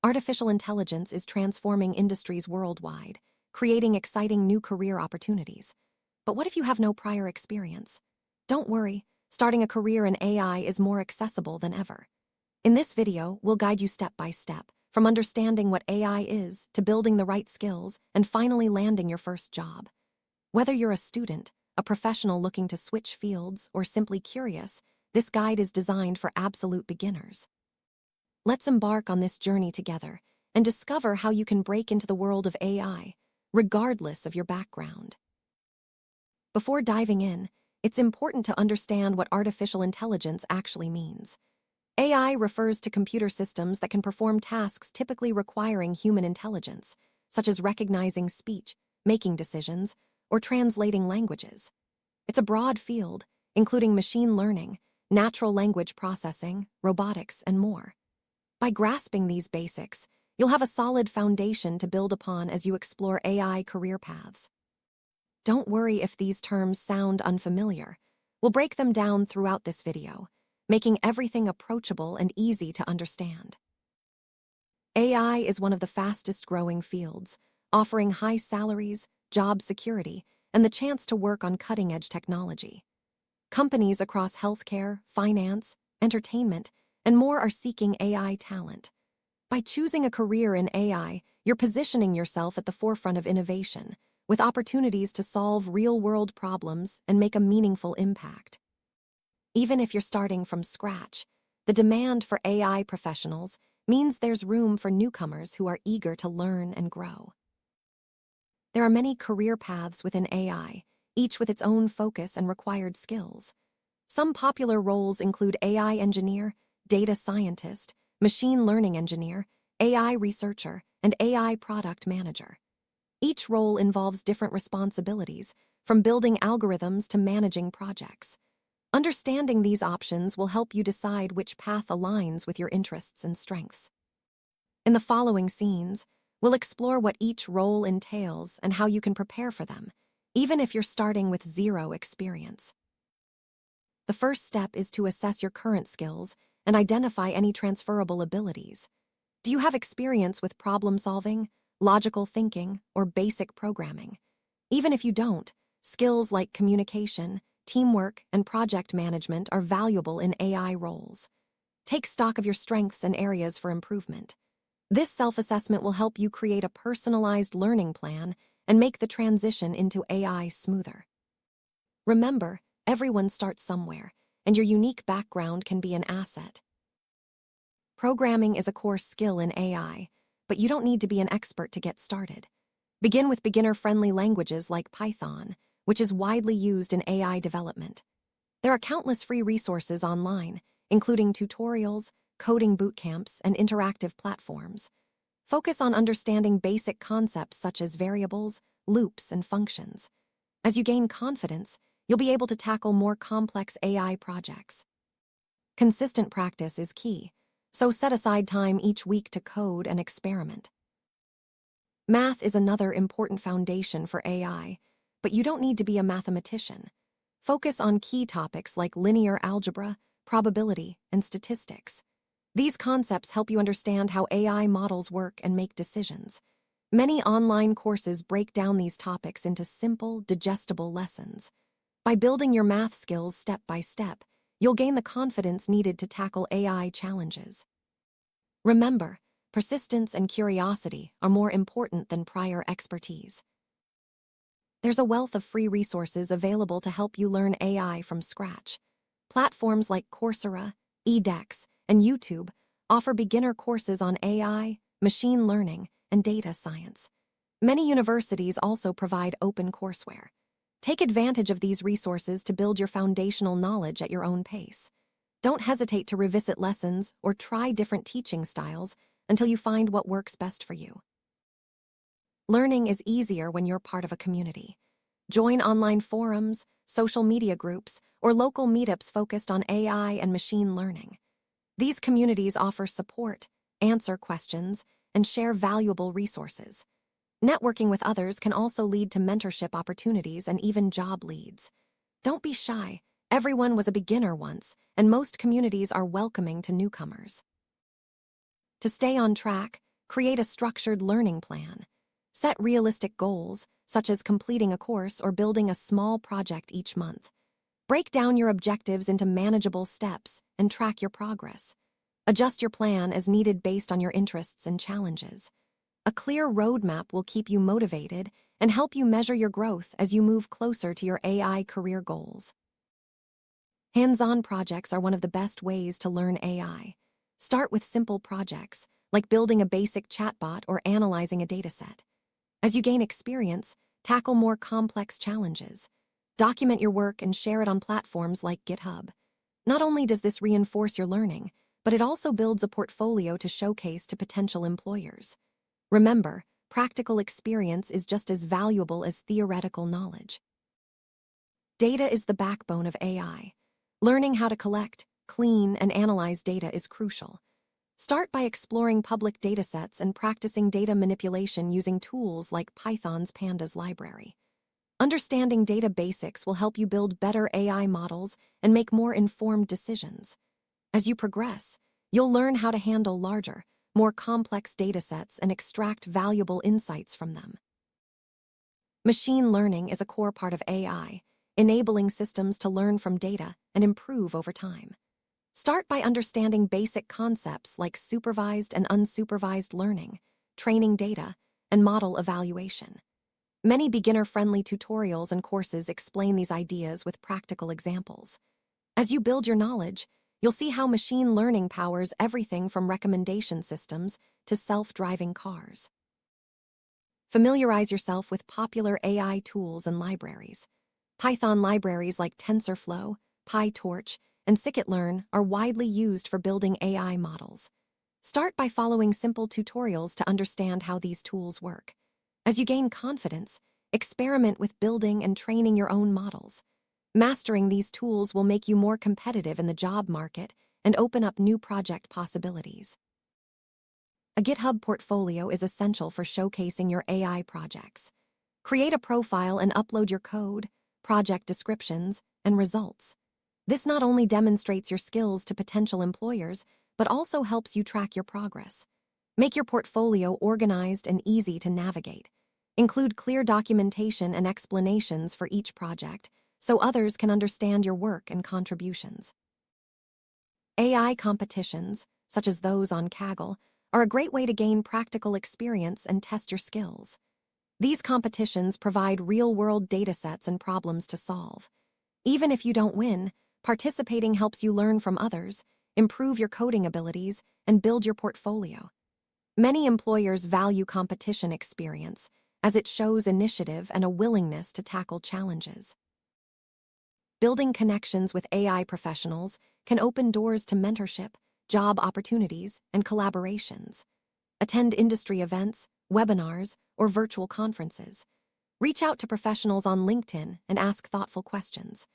Artificial intelligence is transforming industries worldwide, creating exciting new career opportunities. But what if you have no prior experience? Don't worry, starting a career in AI is more accessible than ever. In this video, we'll guide you step by step, from understanding what AI is to building the right skills and finally landing your first job. Whether you're a student, a professional looking to switch fields, or simply curious, this guide is designed for absolute beginners. Let's embark on this journey together and discover how you can break into the world of AI, regardless of your background. Before diving in, it's important to understand what artificial intelligence actually means. AI refers to computer systems that can perform tasks typically requiring human intelligence, such as recognizing speech, making decisions, or translating languages. It's a broad field, including machine learning, natural language processing, robotics, and more. By grasping these basics, you'll have a solid foundation to build upon as you explore AI career paths. Don't worry if these terms sound unfamiliar. We'll break them down throughout this video, making everything approachable and easy to understand. AI is one of the fastest-growing fields, offering high salaries, job security, and the chance to work on cutting-edge technology. Companies across healthcare, finance, entertainment, and more are seeking AI talent. By choosing a career in AI, you're positioning yourself at the forefront of innovation, with opportunities to solve real-world problems and make a meaningful impact. Even if you're starting from scratch, the demand for AI professionals means there's room for newcomers who are eager to learn and grow. There are many career paths within AI, each with its own focus and required skills. Some popular roles include AI engineer, data scientist, machine learning engineer, AI researcher, and AI product manager. Each role involves different responsibilities, from building algorithms to managing projects. Understanding these options will help you decide which path aligns with your interests and strengths. In the following scenes, we'll explore what each role entails and how you can prepare for them, even if you're starting with zero experience. The first step is to assess your current skills and identify any transferable abilities. Do you have experience with problem-solving, logical thinking, or basic programming? Even if you don't, skills like communication, teamwork, and project management are valuable in AI roles. Take stock of your strengths and areas for improvement. This self-assessment will help you create a personalized learning plan and make the transition into AI smoother. Remember, everyone starts somewhere, and your unique background can be an asset. Programming is a core skill in AI, but you don't need to be an expert to get started. Begin with beginner-friendly languages like Python, which is widely used in AI development. There are countless free resources online, including tutorials, coding bootcamps, and interactive platforms. Focus on understanding basic concepts such as variables, loops, and functions. As you gain confidence, you'll be able to tackle more complex AI projects. Consistent practice is key, so set aside time each week to code and experiment. Math is another important foundation for AI, but you don't need to be a mathematician. Focus on key topics like linear algebra, probability, and statistics. These concepts help you understand how AI models work and make decisions. Many online courses break down these topics into simple, digestible lessons. By building your math skills step by step, you'll gain the confidence needed to tackle AI challenges. Remember, persistence and curiosity are more important than prior expertise. There's a wealth of free resources available to help you learn AI from scratch. Platforms like Coursera, edX, and YouTube offer beginner courses on AI, machine learning, and data science. Many universities also provide open courseware. Take advantage of these resources to build your foundational knowledge at your own pace. Don't hesitate to revisit lessons or try different teaching styles until you find what works best for you. Learning is easier when you're part of a community. Join online forums, social media groups, or local meetups focused on AI and machine learning. These communities offer support, answer questions, and share valuable resources. Networking with others can also lead to mentorship opportunities and even job leads. Don't be shy. Everyone was a beginner once, and most communities are welcoming to newcomers. To stay on track, Create a structured learning plan. Set realistic goals, such as completing a course or building a small project each month. Break down your objectives into manageable steps and track your progress. Adjust your plan as needed based on your interests and challenges. A clear roadmap will keep you motivated and help you measure your growth as you move closer to your AI career goals. Hands-on projects are one of the best ways to learn AI. Start with simple projects, like building a basic chatbot or analyzing a dataset. As you gain experience, tackle more complex challenges. Document your work and share it on platforms like GitHub. Not only does this reinforce your learning, but it also builds a portfolio to showcase to potential employers. Remember, practical experience is just as valuable as theoretical knowledge. Data is the backbone of AI. Learning how to collect, clean, and analyze data is crucial. Start by exploring public datasets and practicing data manipulation using tools like Python's Pandas library. Understanding data basics will help you build better AI models and make more informed decisions. As you progress, you'll learn how to handle larger, more complex datasets and extract valuable insights from them. Machine learning is a core part of AI, enabling systems to learn from data and improve over time. Start by understanding basic concepts like supervised and unsupervised learning, training data, and model evaluation. Many beginner-friendly tutorials and courses explain these ideas with practical examples. As you build your knowledge, you'll see how machine learning powers everything from recommendation systems to self-driving cars. Familiarize yourself with popular AI tools and libraries. Python libraries like TensorFlow, PyTorch, and scikit-learn are widely used for building AI models. Start by following simple tutorials to understand how these tools work. As you gain confidence, experiment with building and training your own models. Mastering these tools will make you more competitive in the job market and open up new project possibilities. A GitHub portfolio is essential for showcasing your AI projects. Create a profile and upload your code, project descriptions, and results. This not only demonstrates your skills to potential employers, but also helps you track your progress. Make your portfolio organized and easy to navigate. Include clear documentation and explanations for each project, so others can understand your work and contributions. AI competitions, such as those on Kaggle, are a great way to gain practical experience and test your skills. These competitions provide real-world datasets and problems to solve. Even if you don't win, participating helps you learn from others, improve your coding abilities, and build your portfolio. Many employers value competition experience, as it shows initiative and a willingness to tackle challenges. Building connections with AI professionals can open doors to mentorship, job opportunities, and collaborations. Attend industry events, webinars, or virtual conferences. Reach out to professionals on LinkedIn and ask thoughtful questions.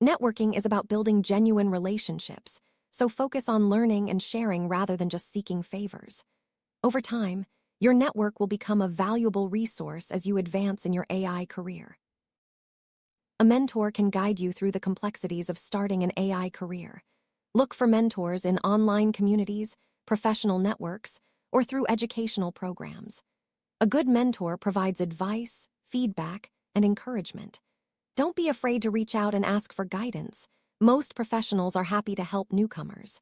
Networking is about building genuine relationships, so focus on learning and sharing rather than just seeking favors. Over time, your network will become a valuable resource as you advance in your AI career. A mentor can guide you through the complexities of starting an AI career. Look for mentors in online communities, professional networks, or through educational programs. A good mentor provides advice, feedback, and encouragement. Don't be afraid to reach out and ask for guidance. Most professionals are happy to help newcomers.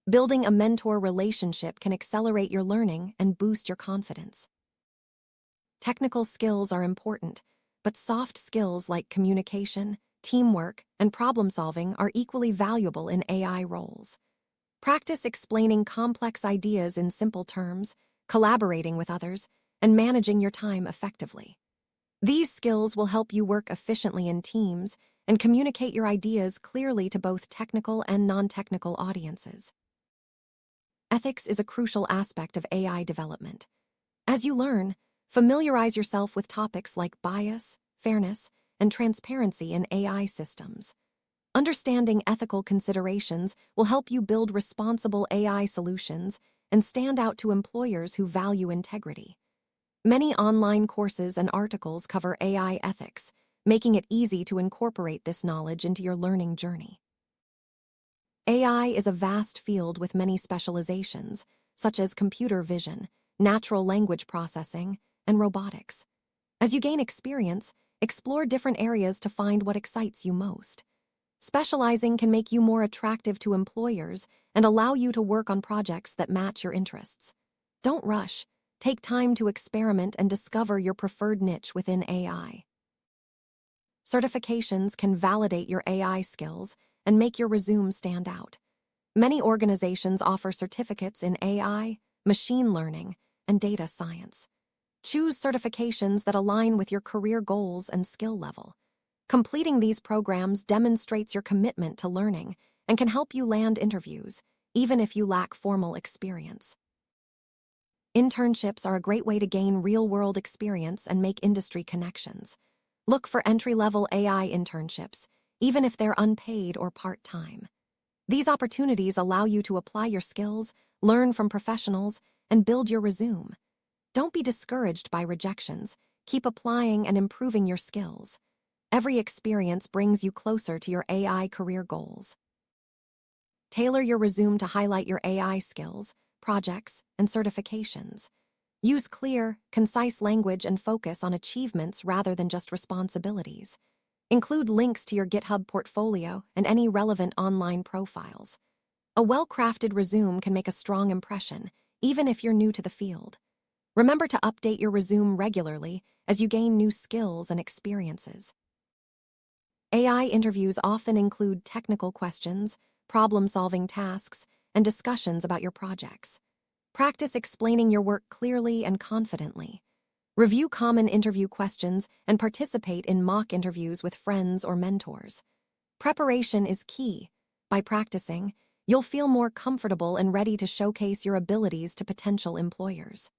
Building a mentor relationship can accelerate your learning and boost your confidence. Technical skills are important, but soft skills like communication, teamwork, and problem-solving are equally valuable in AI roles. Practice explaining complex ideas in simple terms, collaborating with others, and managing your time effectively. These skills will help you work efficiently in teams and communicate your ideas clearly to both technical and non-technical audiences. Ethics is a crucial aspect of AI development. As you learn, familiarize yourself with topics like bias, fairness, and transparency in AI systems. Understanding ethical considerations will help you build responsible AI solutions and stand out to employers who value integrity. Many online courses and articles cover AI ethics, making it easy to incorporate this knowledge into your learning journey. AI is a vast field with many specializations, such as computer vision, natural language processing, and robotics. As you gain experience, explore different areas to find what excites you most. Specializing can make you more attractive to employers and allow you to work on projects that match your interests. Don't rush. Take time to experiment and discover your preferred niche within AI. Certifications can validate your AI skills and make your resume stand out. Many organizations offer certificates in AI, machine learning, and data science. Choose certifications that align with your career goals and skill level. Completing these programs demonstrates your commitment to learning and can help you land interviews, even if you lack formal experience. Internships are a great way to gain real-world experience and make industry connections. Look for entry-level AI internships, even if they're unpaid or part-time. These opportunities allow you to apply your skills, learn from professionals, and build your resume. Don't be discouraged by rejections. Keep applying and improving your skills. Every experience brings you closer to your AI career goals. Tailor your resume to highlight your AI skills, projects, and certifications. Use clear, concise language and focus on achievements rather than just responsibilities. Include links to your GitHub portfolio and any relevant online profiles. A well-crafted resume can make a strong impression, even if you're new to the field. Remember to update your resume regularly as you gain new skills and experiences. AI interviews often include technical questions, problem-solving tasks, and discussions about your projects. Practice explaining your work clearly and confidently. Review common interview questions and participate in mock interviews with friends or mentors. Preparation is key. By practicing, you'll feel more comfortable and ready to showcase your abilities to potential employers.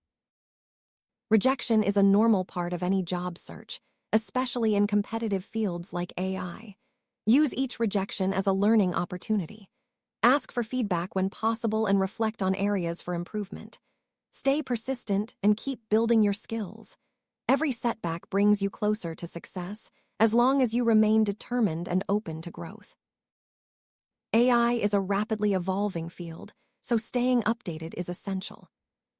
Rejection is a normal part of any job search, especially in competitive fields like AI. Use each rejection as a learning opportunity. Ask for feedback when possible and reflect on areas for improvement. Stay persistent and keep building your skills. Every setback brings you closer to success as long as you remain determined and open to growth. AI is a rapidly evolving field, so staying updated is essential.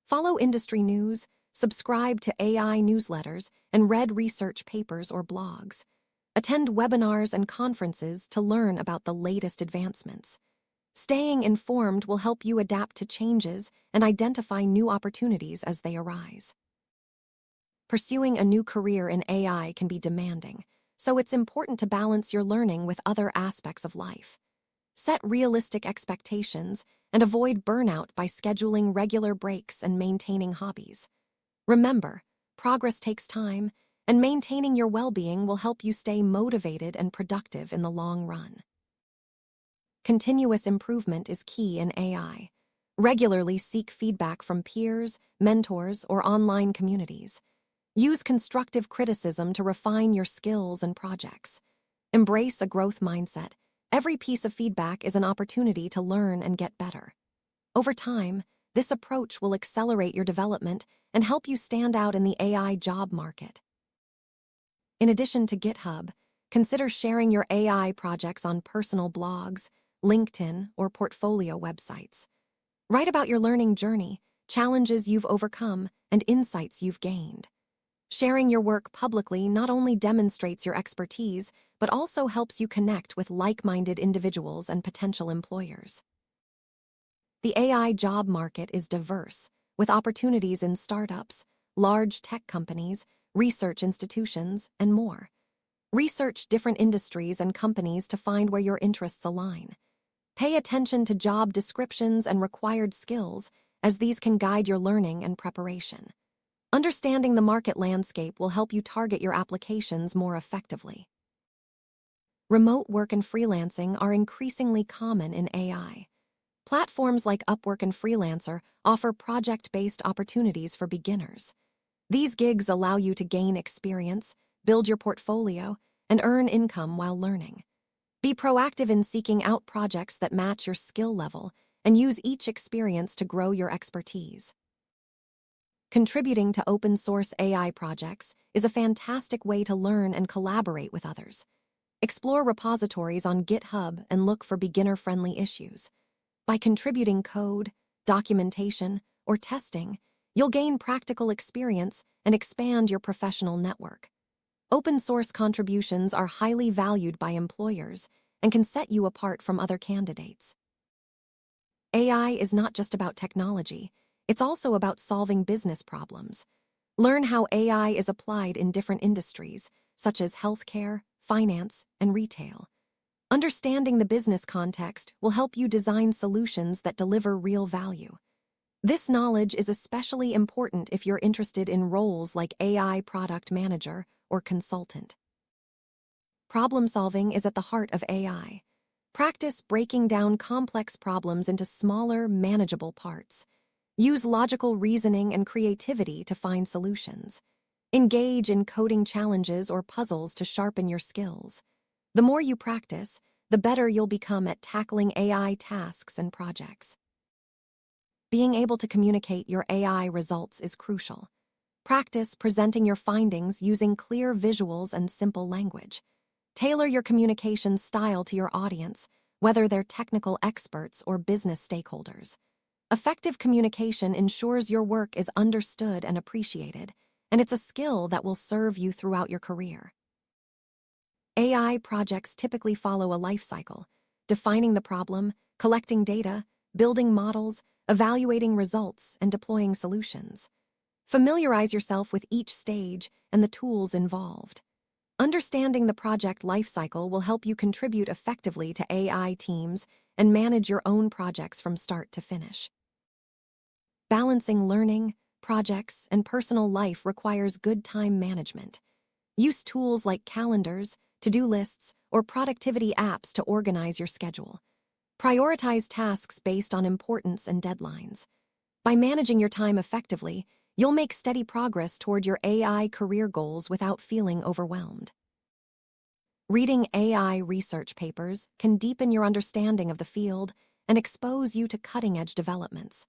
Follow industry news, subscribe to AI newsletters, and read research papers or blogs. Attend webinars and conferences to learn about the latest advancements. Staying informed will help you adapt to changes and identify new opportunities as they arise. Pursuing a new career in AI can be demanding, so it's important to balance your learning with other aspects of life. Set realistic expectations and avoid burnout by scheduling regular breaks and maintaining hobbies. Remember, progress takes time, and maintaining your well-being will help you stay motivated and productive in the long run. Continuous improvement is key in AI. Regularly seek feedback from peers, mentors, or online communities. Use constructive criticism to refine your skills and projects. Embrace a growth mindset. Every piece of feedback is an opportunity to learn and get better. Over time, this approach will accelerate your development and help you stand out in the AI job market. In addition to GitHub, consider sharing your AI projects on personal blogs, LinkedIn, or portfolio websites. Write about your learning journey, challenges you've overcome, and insights you've gained. Sharing your work publicly not only demonstrates your expertise, but also helps you connect with like-minded individuals and potential employers. The AI job market is diverse, with opportunities in startups, large tech companies, research institutions, and more. Research different industries and companies to find where your interests align. Pay attention to job descriptions and required skills, as these can guide your learning and preparation. Understanding the market landscape will help you target your applications more effectively. Remote work and freelancing are increasingly common in AI. Platforms like Upwork and Freelancer offer project-based opportunities for beginners. These gigs allow you to gain experience, build your portfolio, and earn income while learning. Be proactive in seeking out projects that match your skill level and use each experience to grow your expertise. Contributing to open-source AI projects is a fantastic way to learn and collaborate with others. Explore repositories on GitHub and look for beginner-friendly issues. By contributing code, documentation, or testing, You'll gain practical experience and expand your professional network. Open source contributions are highly valued by employers and can set you apart from other candidates. AI is not just about technology, it's also about solving business problems. Learn how AI is applied in different industries, such as healthcare, finance, and retail. Understanding the business context will help you design solutions that deliver real value. This knowledge is especially important if you're interested in roles like AI product manager or consultant. Problem solving is at the heart of AI. Practice breaking down complex problems into smaller, manageable parts. Use logical reasoning and creativity to find solutions. Engage in coding challenges or puzzles to sharpen your skills. The more you practice, the better you'll become at tackling AI tasks and projects. Being able to communicate your AI results is crucial. Practice presenting your findings using clear visuals and simple language. Tailor your communication style to your audience, whether they're technical experts or business stakeholders. Effective communication ensures your work is understood and appreciated, and it's a skill that will serve you throughout your career. AI projects typically follow a life cycle, defining the problem, collecting data, building models, evaluating results, and deploying solutions. Familiarize yourself with each stage and the tools involved. Understanding the project lifecycle will help you contribute effectively to AI teams and manage your own projects from start to finish. Balancing learning, projects, and personal life requires good time management. Use tools like calendars, to-do lists, or productivity apps to organize your schedule. Prioritize tasks based on importance and deadlines. By managing your time effectively, you'll make steady progress toward your AI career goals without feeling overwhelmed. Reading AI research papers can deepen your understanding of the field and expose you to cutting-edge developments.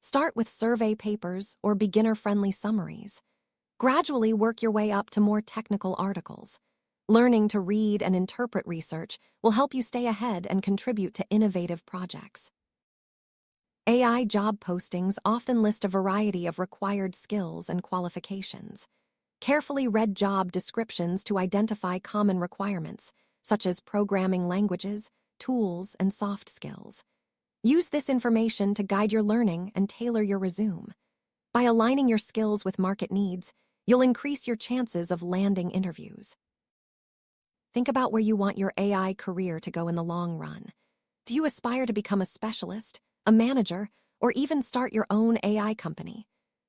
Start with survey papers or beginner-friendly summaries. Gradually work your way up to more technical articles. Learning to read and interpret research will help you stay ahead and contribute to innovative projects. AI job postings often list a variety of required skills and qualifications. Carefully read job descriptions to identify common requirements, such as programming languages, tools, and soft skills. Use this information to guide your learning and tailor your resume. By aligning your skills with market needs, you'll increase your chances of landing interviews. Think about where you want your AI career to go in the long run. Do you aspire to become a specialist, a manager, or even start your own AI company?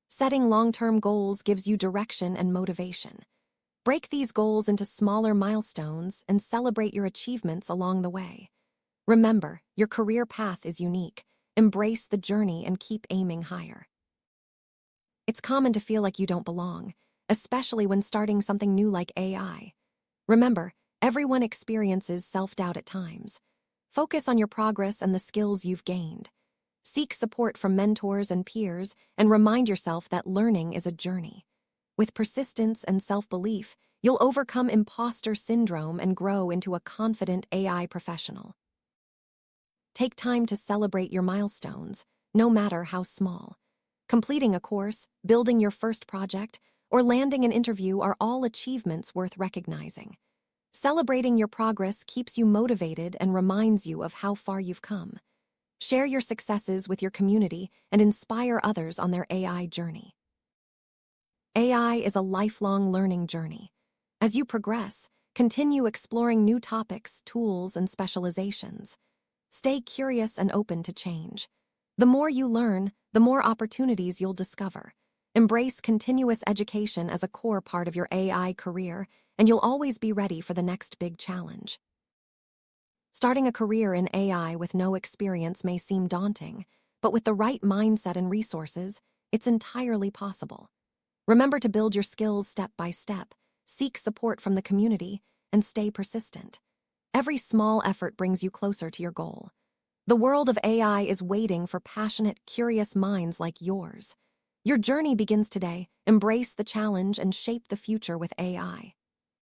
Setting long-term goals gives you direction and motivation. Break these goals into smaller milestones and celebrate your achievements along the way. Remember, your career path is unique. Embrace the journey and keep aiming higher. It's common to feel like you don't belong, especially when starting something new like AI. Remember, everyone experiences self-doubt at times. Focus on your progress and the skills you've gained. Seek support from mentors and peers, and remind yourself that learning is a journey. With persistence and self-belief, you'll overcome imposter syndrome and grow into a confident AI professional. Take time to celebrate your milestones, no matter how small. Completing a course, building your first project, or landing an interview are all achievements worth recognizing. Celebrating your progress keeps you motivated and reminds you of how far you've come. Share your successes with your community and inspire others on their AI journey. AI is a lifelong learning journey. As you progress, continue exploring new topics, tools, and specializations. Stay curious and open to change. The more you learn, the more opportunities you'll discover. Embrace continuous education as a core part of your AI career, and you'll always be ready for the next big challenge. Starting a career in AI with no experience may seem daunting, but with the right mindset and resources, it's entirely possible. Remember to build your skills step by step, seek support from the community, and stay persistent. Every small effort brings you closer to your goal. The world of AI is waiting for passionate, curious minds like yours. Your journey begins today. Embrace the challenge and shape the future with AI.